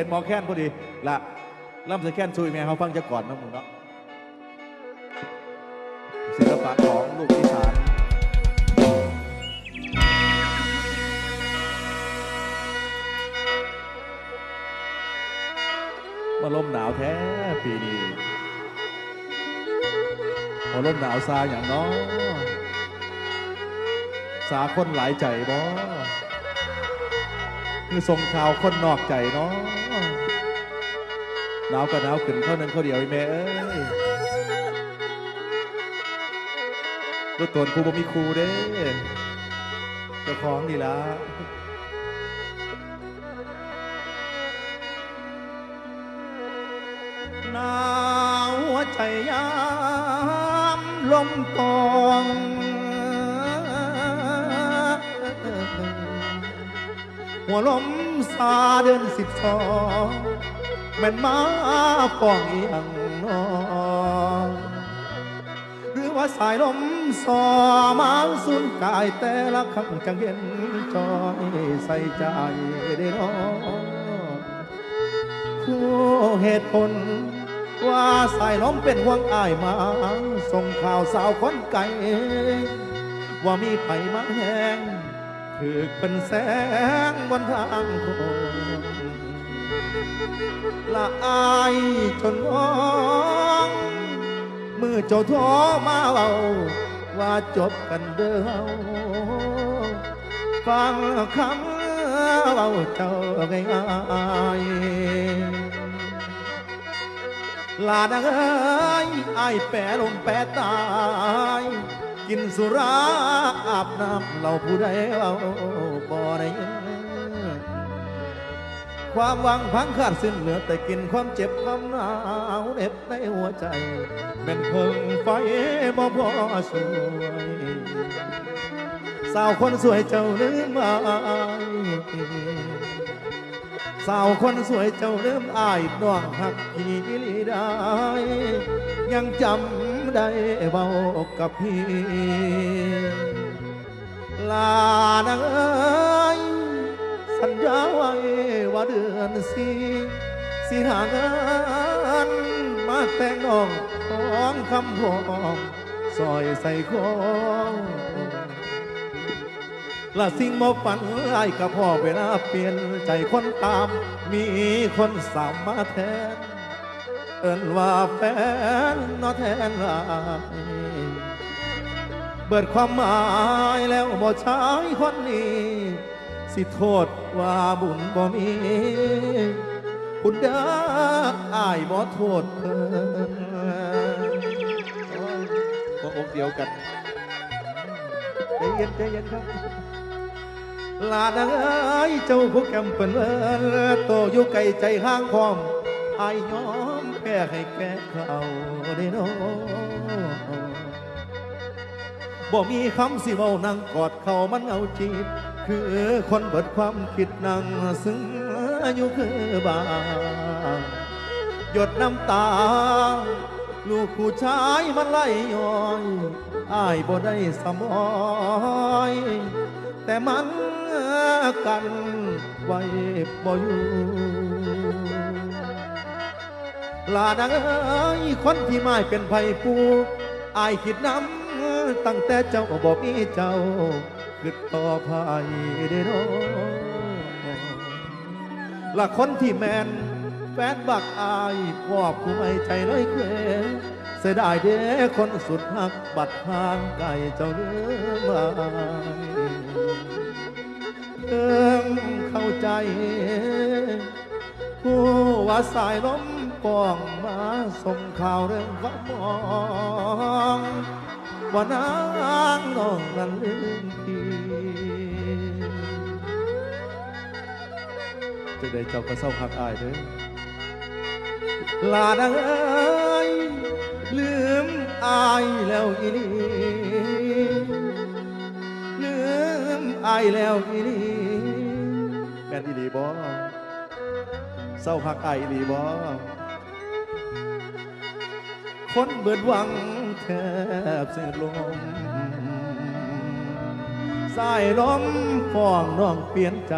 ห็นหมอแค้นพอดีละล่ำใส่แค้นซุยแม่เขาฟังจะก่อนนะมึงเนาะศิลปะของลูกอีสานมาลมหนาวแท้ปีนี้มาลมหนาวซาอย่างน้อสาคนหลายใจบ่คือส่งข่าวคนนอกใจเนาะหนาวก็หนาวขึ้นเข้านั้นเขาเดียวไอ้แม่เอ้ยรถตนกูบ่มีครูเด้เจ้าของนี่ละหนาวหัวใจยามลมตองหัวลมซาเดือน12แม่นมาป้องอีหยังน้อหรือว่าสายลมสอมาสุนกายแต่ละครั้งจังเย็นจอยใส่ใจได้น้อผู้เหตุผลว่าสายลมเป็นห่วงอ้ายมาส่งข่าวสาวคนไกลว่ามีไผมาแห้งถือเป็นแสงบนทางโค้งละอายจนมองมือเจ้าท้อมาเล่าว่าจบกันเด้อฟังคำเล่าเจ้าง่ายๆลาดังเอ้ยอายแปรลมแปรตายกินสุราอาบน้ำเราผู้ใดเราบ่ได้ความหวังพังขาดสิ้นเหลือแต่กินความเจ็บความหนาวเหน็บในหัวใจเป็นเพิ่งไฟบ่พอสวยสาวคนสวยเจ้าลืมอายสาวคนสวยเจ้าลืมอายน้องหักพี่ลีได้ยังจำได้เบากับพี่ลาดังเอ้ยสัญญาไว้ว่าเดือนสิหาเงินมาแต่งน้องของคำพองซอยใส่ของละสิ่งบ่ฝันไอ้กับพ่อเวลาเปลี่ยนใจคนตามมีคนสามมาแทนเอิ้นว่าแฟนนอแทนลายเบิดความหมายแล้วบ่ใช้คนนี้สิโทษว่าบุญบ่มีคุณเด้ออ้ายบ่โทษเพิ่นบ่อกเดียวกันใจเย็นครับลาดังเอ้ยเจ้าผู้แก้มเปิ้นโตอยู่ไกลใจห่างพร้อมอายยอมแพ้ให้แก่เขาได้น้อบ่มีคำสิเว้านั่งกอดเขามันเอาจีบคือคนเบิดความคิดนั่งซึ้งอยู่คือบาหยดน้ำตาลูกผู้ชายมันไหลย้อยอ้ายบ่ได้สมอยแต่มันกันไว้บ่อยู่ลาดังเอ้ยคนที่ไม่เป็นไผปูอายคิดน้ำตั้งแต่เจ้าบ่มีเจ้าคือต่อไผได้น้อละคนที่แมนแฟนบักอายพ่อผู้ไม่ใจน้อยเคว้เสียดายเด้คนสุดหักบัดทางไกลเจ้าเลือมาเข้าใจผู้ว่าสายลมป้องมาส่งข่าวเรื่องความมองว่านางน้องนั้นลืมพี่จะได้เจ้าก็เศร้าหักอายเด้อลาดังเอ้ยลืมอายแล้วอีลีลืมอายแล้วอีลีแม่นอีลีบ่เศร้าหักอายอีลีบ่คนเบิดหวังแทบเสียลมสายลมฟ้องน้องเปลี่ยนใจ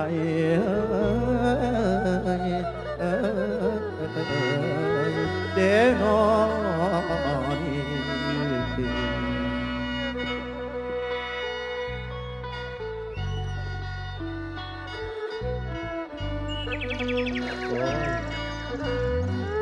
โอ้ย